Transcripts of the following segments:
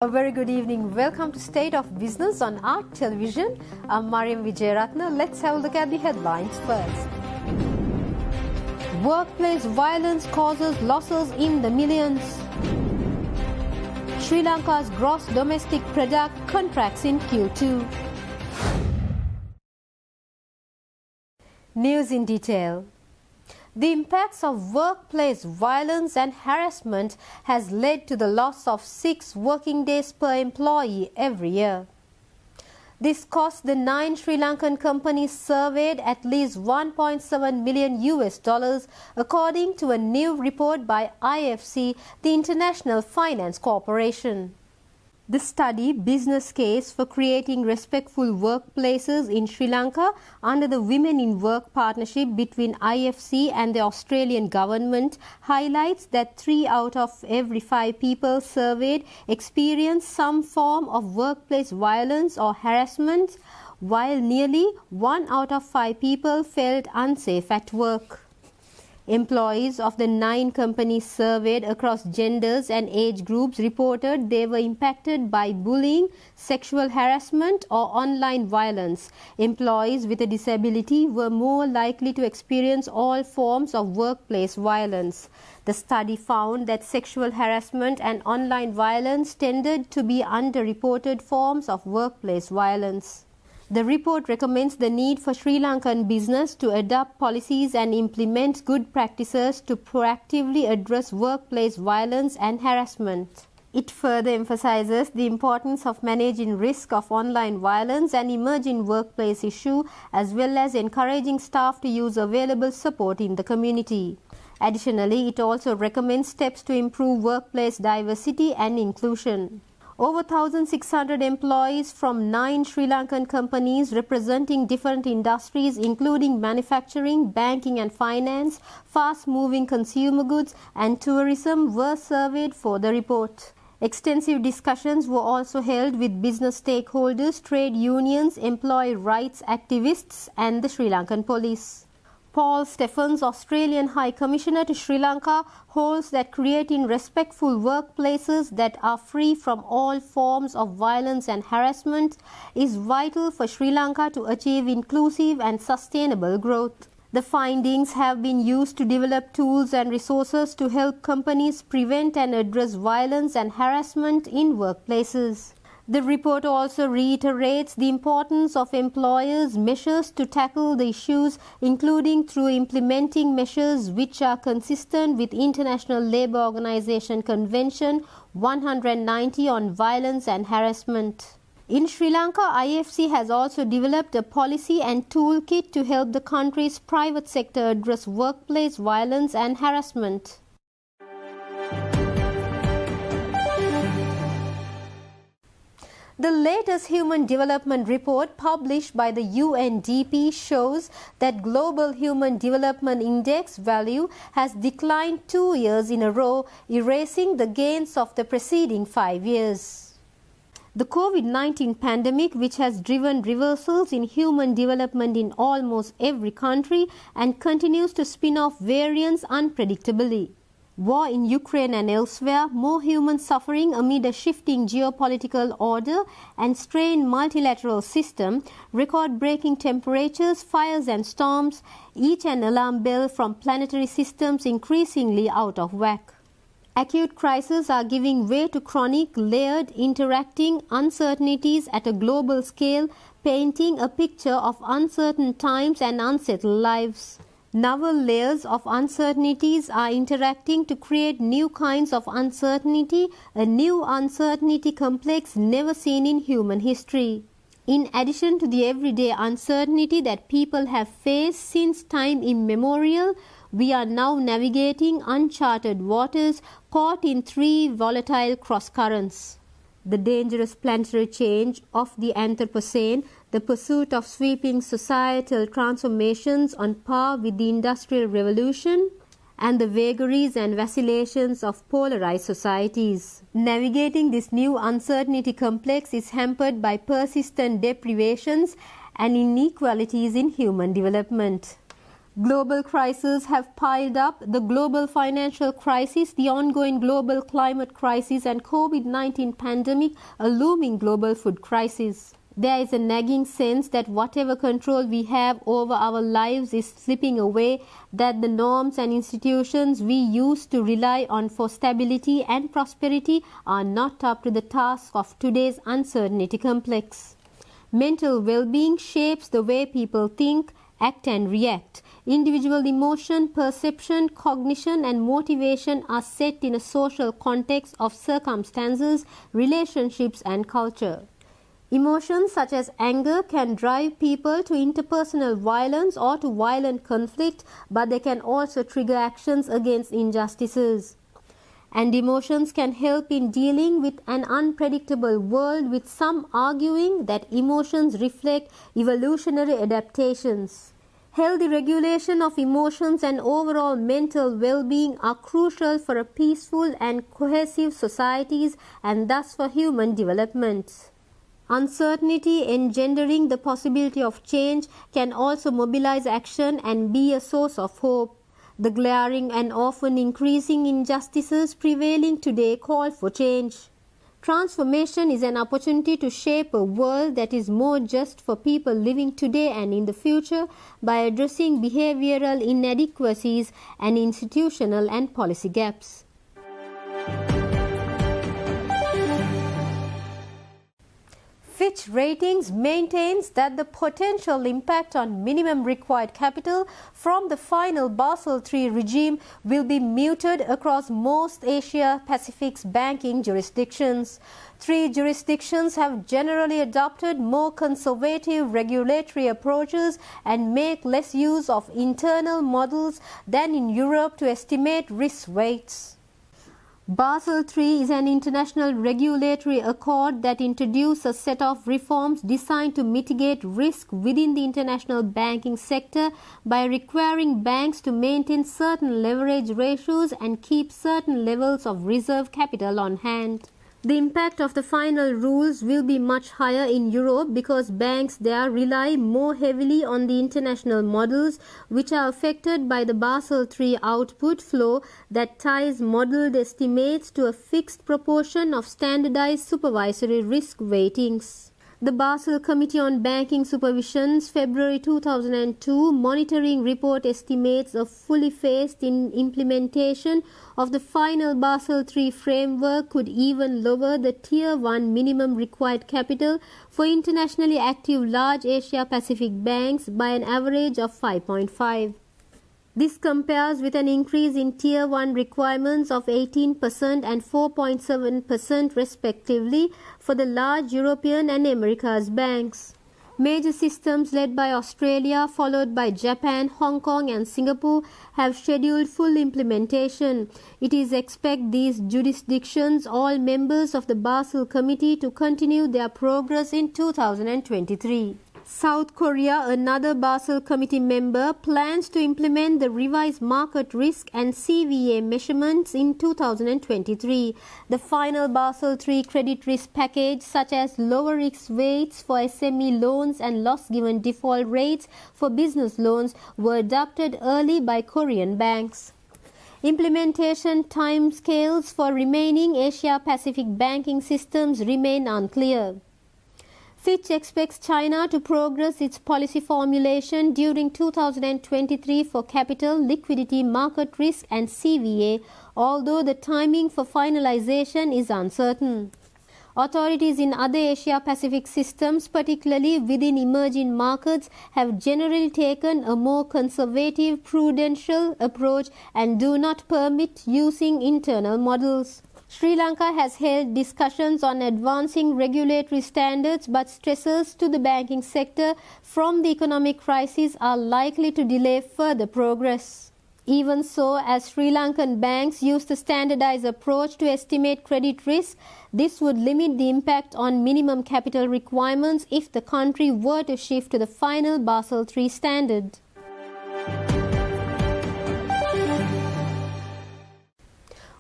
A very good evening. Welcome to State of Business on Art Television. I'm Mariam Vijayaratna. Let's have a look at the headlines first. Workplace violence causes losses in the millions. Sri Lanka's gross domestic product contracts in Q2. News in detail. The impacts of workplace violence and harassment has led to the loss of 6 working days per employee every year. This cost the 9 Sri Lankan companies surveyed at least $1.7 million according to a new report by IFC, the International Finance Corporation. The study, Business Case for Creating Respectful Workplaces in Sri Lanka under the Women in Work partnership between IFC and the Australian government, highlights that 3 out of every 5 people surveyed experienced some form of workplace violence or harassment, while nearly 1 out of 5 people felt unsafe at work. Employees of the 9 companies surveyed across genders and age groups reported they were impacted by bullying, sexual harassment, or online violence. Employees with a disability were more likely to experience all forms of workplace violence. The study found that sexual harassment and online violence tended to be underreported forms of workplace violence. The report recommends the need for Sri Lankan business to adopt policies and implement good practices to proactively address workplace violence and harassment. It further emphasizes the importance of managing risk of online violence and emerging workplace issues, as well as encouraging staff to use available support in the community. Additionally, it also recommends steps to improve workplace diversity and inclusion. Over 1,600 employees from 9 Sri Lankan companies representing different industries including manufacturing, banking and finance, fast-moving consumer goods and tourism were surveyed for the report. Extensive discussions were also held with business stakeholders, trade unions, employee rights activists and the Sri Lankan police. Paul Stephens, Australian High Commissioner to Sri Lanka, holds that creating respectful workplaces that are free from all forms of violence and harassment is vital for Sri Lanka to achieve inclusive and sustainable growth. The findings have been used to develop tools and resources to help companies prevent and address violence and harassment in workplaces. The report also reiterates the importance of employers' measures to tackle the issues, including through implementing measures which are consistent with International Labour Organization Convention 190 on violence and harassment. In Sri Lanka, IFC has also developed a policy and toolkit to help the country's private sector address workplace violence and harassment. The latest Human Development Report published by the UNDP shows that Global Human Development Index value has declined 2 years in a row, erasing the gains of the preceding 5 years. The COVID-19 pandemic, which has driven reversals in human development in almost every country and continues to spin off variants unpredictably. War in Ukraine and elsewhere, more human suffering amid a shifting geopolitical order and strained multilateral system, record-breaking temperatures, fires and storms, each an alarm bell from planetary systems increasingly out of whack. Acute crises are giving way to chronic, layered, interacting uncertainties at a global scale, painting a picture of uncertain times and unsettled lives. Novel layers of uncertainties are interacting to create new kinds of uncertainty, a new uncertainty complex never seen in human history. In addition to the everyday uncertainty that people have faced since time immemorial, we are now navigating uncharted waters caught in 3 volatile cross-currents. The dangerous planetary change of the Anthropocene, the pursuit of sweeping societal transformations on par with the Industrial Revolution, and the vagaries and vacillations of polarized societies. Navigating this new uncertainty complex is hampered by persistent deprivations and inequalities in human development. Global crises have piled up: the global financial crisis, the ongoing global climate crisis, and COVID-19 pandemic, a looming global food crisis. There is a nagging sense that whatever control we have over our lives is slipping away, that the norms and institutions we used to rely on for stability and prosperity are not up to the task of today's uncertainty complex. Mental well-being shapes the way people think, act and react. Individual emotion, perception, cognition and motivation are set in a social context of circumstances, relationships and culture. Emotions such as anger can drive people to interpersonal violence or to violent conflict, but they can also trigger actions against injustices. And emotions can help in dealing with an unpredictable world, with some arguing that emotions reflect evolutionary adaptations. Healthy regulation of emotions and overall mental well-being are crucial for a peaceful and cohesive societies and thus for human development. Uncertainty engendering the possibility of change can also mobilize action and be a source of hope. The glaring and often increasing injustices prevailing today call for change. Transformation is an opportunity to shape a world that is more just for people living today and in the future by addressing behavioral inadequacies and institutional and policy gaps. Fitch Ratings maintains that the potential impact on minimum required capital from the final Basel III regime will be muted across most Asia-Pacific's banking jurisdictions. 3 jurisdictions have generally adopted more conservative regulatory approaches and make less use of internal models than in Europe to estimate risk weights. Basel III is an international regulatory accord that introduced a set of reforms designed to mitigate risk within the international banking sector by requiring banks to maintain certain leverage ratios and keep certain levels of reserve capital on hand. The impact of the final rules will be much higher in Europe because banks there rely more heavily on the international models, which are affected by the Basel III output flow that ties modeled estimates to a fixed proportion of standardized supervisory risk weightings. The Basel Committee on Banking Supervision's February 2002 monitoring report estimates a fully phased-in implementation of the final Basel III framework could even lower the Tier 1 minimum required capital for internationally active large Asia-Pacific banks by an average of 5.5. This compares with an increase in Tier 1 requirements of 18% and 4.7% respectively for the large European and Americas banks. Major systems led by Australia, followed by Japan, Hong Kong and Singapore, have scheduled full implementation. It is expected these jurisdictions, all members of the Basel Committee, to continue their progress in 2023. South Korea, another Basel Committee member, plans to implement the revised market risk and CVA measurements in 2023. The final Basel III credit risk package, such as lower risk weights for SME loans and loss given default rates for business loans, were adopted early by Korean banks. Implementation timescales for remaining Asia-Pacific banking systems remain unclear. Fitch expects China to progress its policy formulation during 2023 for capital, liquidity, market risk and CVA, although the timing for finalization is uncertain. Authorities in other Asia-Pacific systems, particularly within emerging markets, have generally taken a more conservative, prudential approach and do not permit using internal models. Sri Lanka has held discussions on advancing regulatory standards, but stresses to the banking sector from the economic crisis are likely to delay further progress. Even so, as Sri Lankan banks use the standardized approach to estimate credit risk, this would limit the impact on minimum capital requirements if the country were to shift to the final Basel III standard.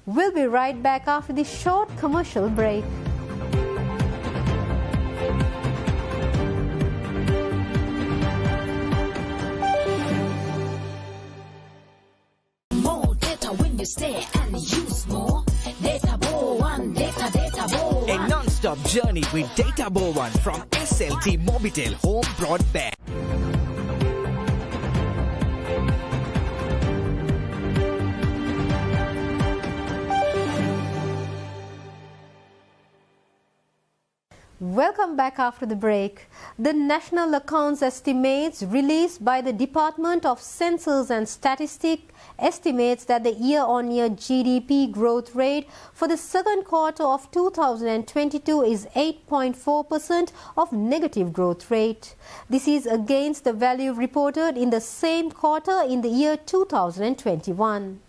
We'll be right back after this short commercial break. non-stop journey with Data Bowan from SLT Mobitel Home Broadband. Welcome back after the break. The National Accounts Estimates released by the Department of Census and Statistics estimates that the year-on-year GDP growth rate for the second quarter of 2022 is 8.4% of negative growth rate. This is against the value reported in the same quarter in the year 2021.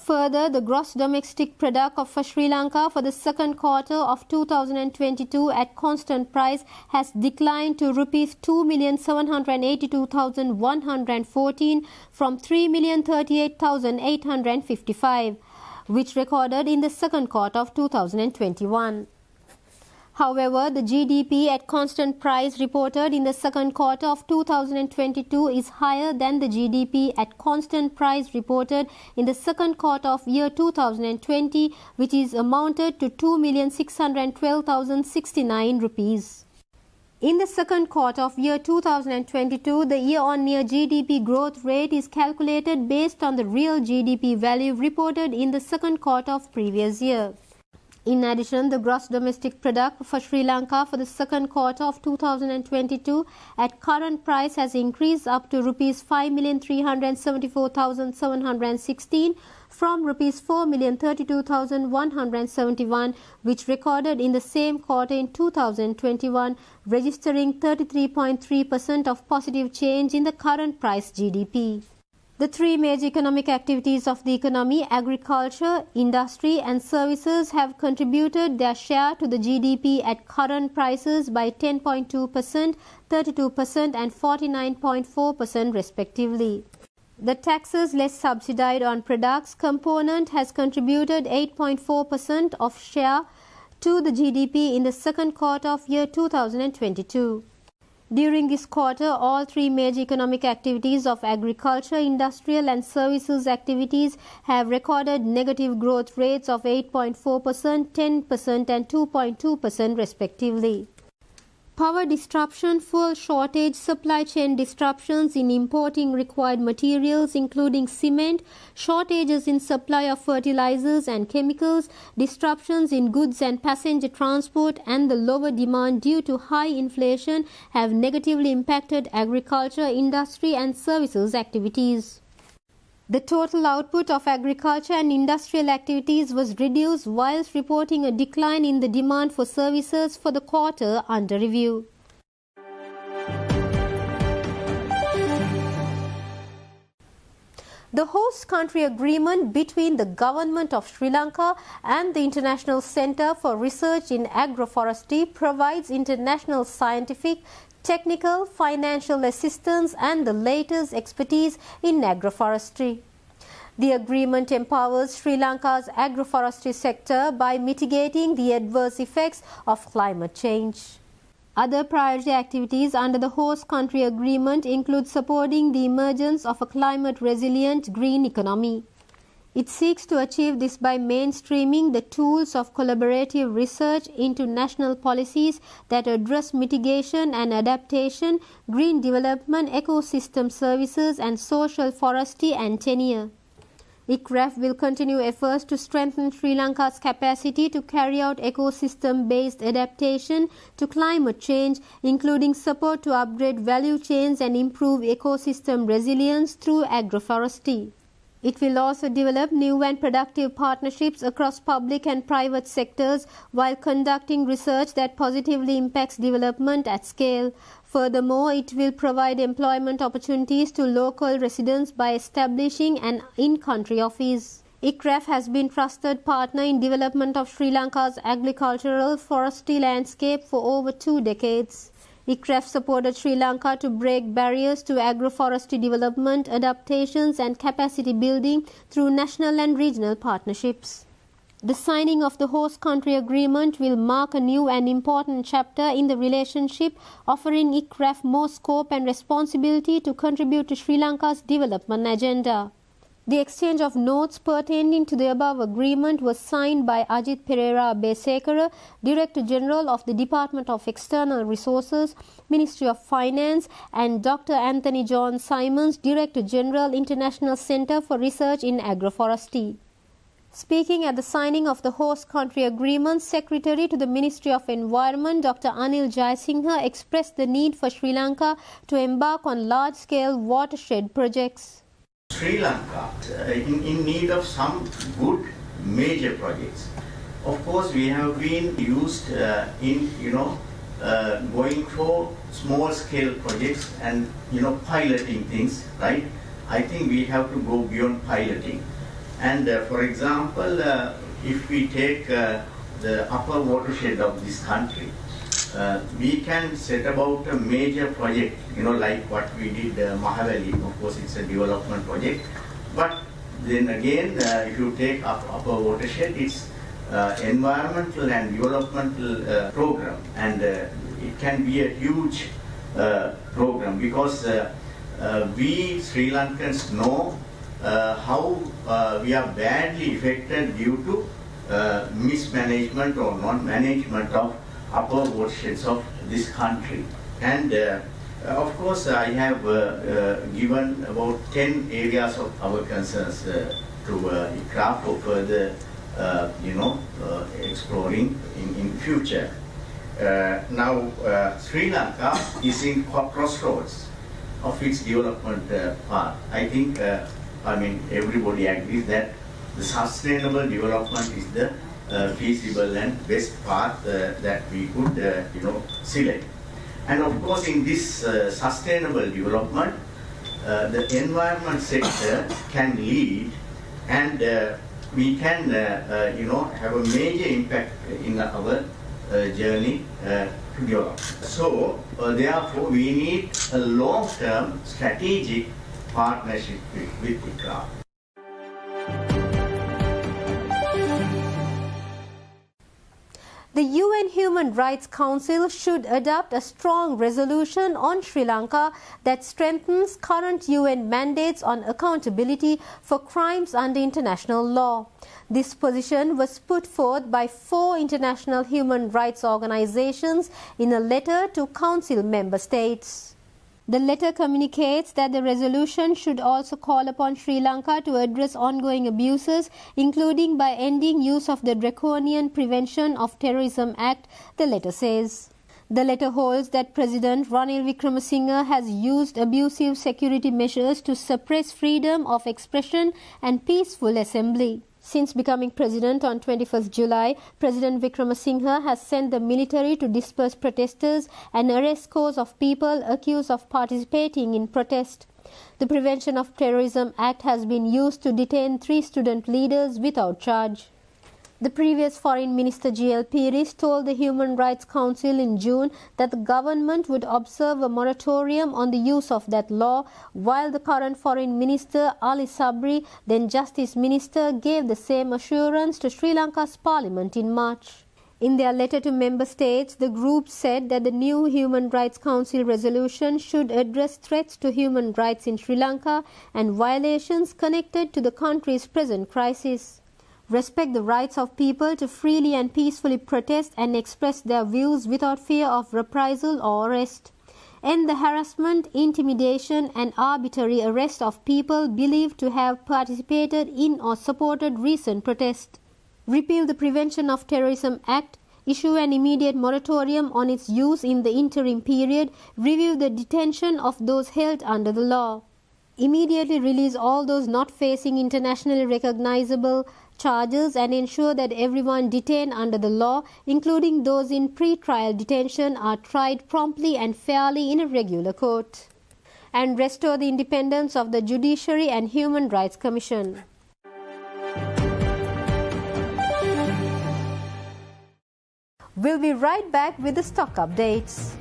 Further, the gross domestic product of Sri Lanka for the second quarter of 2022 at constant price has declined to rupees 2,782,114 from 3,038,855, which recorded in the second quarter of 2021. However, the GDP at constant price reported in the second quarter of 2022 is higher than the GDP at constant price reported in the second quarter of year 2020, which is amounted to 2,612,069 rupees. In the second quarter of year 2022, the year-on-year GDP growth rate is calculated based on the real GDP value reported in the second quarter of previous year. In addition, the gross domestic product for Sri Lanka for the second quarter of 2022 at current price has increased up to rupees 5,374,716 from rupees 4,032,171, which recorded in the same quarter in 2021, registering 33.3% of positive change in the current price GDP. The three major economic activities of the economy, agriculture, industry and services, have contributed their share to the GDP at current prices by 10.2%, 32% and 49.4% respectively. The taxes less subsidized on products component has contributed 8.4% of share to the GDP in the second quarter of year 2022. During this quarter, all three major economic activities of agriculture, industrial and services activities have recorded negative growth rates of 8.4%, 10% and 2.2% respectively. Power disruption, fuel shortage, supply chain disruptions in importing required materials including cement, shortages in supply of fertilizers and chemicals, disruptions in goods and passenger transport and the lower demand due to high inflation have negatively impacted agriculture, industry and services activities. The total output of agriculture and industrial activities was reduced whilst reporting a decline in the demand for services for the quarter under review. The host country agreement between the government of Sri Lanka and the International Centre for Research in Agroforestry provides international scientific, technical, financial assistance and the latest expertise in agroforestry. The agreement empowers Sri Lanka's agroforestry sector by mitigating the adverse effects of climate change. Other priority activities under the host country agreement include supporting the emergence of a climate-resilient green economy. It seeks to achieve this by mainstreaming the tools of collaborative research into national policies that address mitigation and adaptation, green development, ecosystem services, and social forestry and tenure. ICRAF will continue efforts to strengthen Sri Lanka's capacity to carry out ecosystem-based adaptation to climate change, including support to upgrade value chains and improve ecosystem resilience through agroforestry. It will also develop new and productive partnerships across public and private sectors while conducting research that positively impacts development at scale. Furthermore, it will provide employment opportunities to local residents by establishing an in-country office. ICRAF has been trusted partner in development of Sri Lanka's agricultural forestry landscape for over 2 decades. ICRAF supported Sri Lanka to break barriers to agroforestry development, adaptations and capacity building through national and regional partnerships. The signing of the host country agreement will mark a new and important chapter in the relationship, offering ICRAF more scope and responsibility to contribute to Sri Lanka's development agenda. The exchange of notes pertaining to the above agreement was signed by Ajit Pereira Besekara, Director General of the Department of External Resources, Ministry of Finance, and Dr. Anthony John Simons, Director General, International Centre for Research in Agroforestry. Speaking at the signing of the host country agreement, Secretary to the Ministry of Environment, Dr. Anil Jayasinghe, expressed the need for Sri Lanka to embark on large-scale watershed projects. Sri Lanka in need of some good major projects. Of course, we have been used in going for small scale projects and piloting things, right? I think we have to go beyond piloting. And for example, if we take the upper watershed of this country, we can set about a major project, like what we did Mahavali. Of course, it's a development project. But then again, if you take upper watershed, it's environmental and developmental program, and it can be a huge program, because we Sri Lankans know how we are badly affected due to mismanagement or non-management of upper watersheds of this country. And of course, I have given about 10 areas of our concerns to ICRA for further exploring in future. Now, Sri Lanka is in crossroads of its development path. I think, everybody agrees that the sustainable development is the feasible and best path that we could, select. And of course, in this sustainable development, the environment sector can lead, and we can, have a major impact in our journey to development. So, therefore, we need a long-term strategic partnership with ICRA. The UN Human Rights Council should adopt a strong resolution on Sri Lanka that strengthens current UN mandates on accountability for crimes under international law. This position was put forth by 4 international human rights organizations in a letter to Council member states. The letter communicates that the resolution should also call upon Sri Lanka to address ongoing abuses, including by ending use of the Draconian Prevention of Terrorism Act, the letter says. The letter holds that President Ranil Wickremesinghe has used abusive security measures to suppress freedom of expression and peaceful assembly. Since becoming president on 21st July, President Wickremesinghe has sent the military to disperse protesters and arrest scores of people accused of participating in protest. The Prevention of Terrorism Act has been used to detain 3 student leaders without charge. The previous Foreign Minister G.L. Peiris told the Human Rights Council in June that the government would observe a moratorium on the use of that law, while the current Foreign Minister Ali Sabri, then Justice Minister, gave the same assurance to Sri Lanka's Parliament in March. In their letter to member states, the group said that the new Human Rights Council resolution should address threats to human rights in Sri Lanka and violations connected to the country's present crisis. Respect the rights of people to freely and peacefully protest and express their views without fear of reprisal or arrest. End the harassment, intimidation and arbitrary arrest of people believed to have participated in or supported recent protests. Repeal the Prevention of Terrorism Act, issue an immediate moratorium on its use in the interim period, review the detention of those held under the law. Immediately release all those not facing internationally recognizable charges and ensure that everyone detained under the law, including those in pre-trial detention, are tried promptly and fairly in a regular court. And restore the independence of the Judiciary and Human Rights Commission. We'll be right back with the stock updates.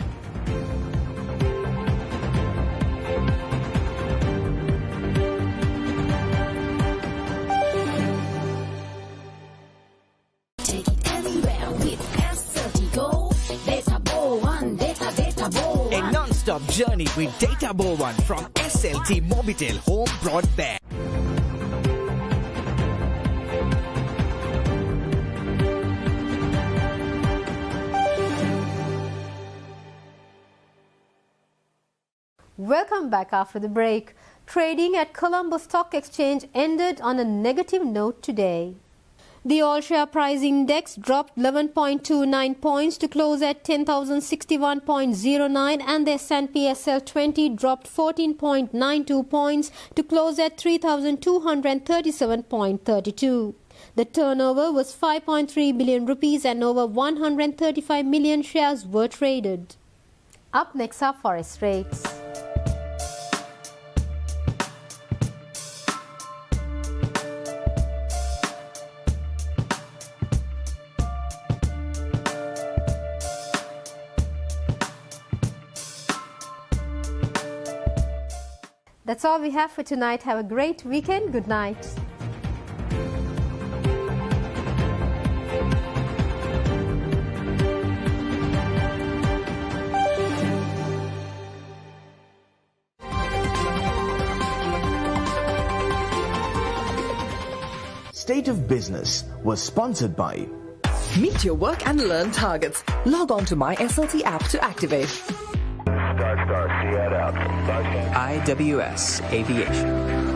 A non-stop journey with Data Bow 1 from SLT Mobitel Home Broadband. Welcome back after the break. Trading at Colombo Stock Exchange ended on a negative note today. The all-share price index dropped 11.29 points to close at 10,061.09 and the S&P SL 20 dropped 14.92 points to close at 3,237.32. The turnover was 5.3 billion rupees and over 135 million shares were traded. Up next are forex rates. That's all we have for tonight. Have a great weekend. Good night. State of Business was sponsored by Meet your work and learn targets. Log on to My SLT app to activate. Star, see that out. IWS Aviation.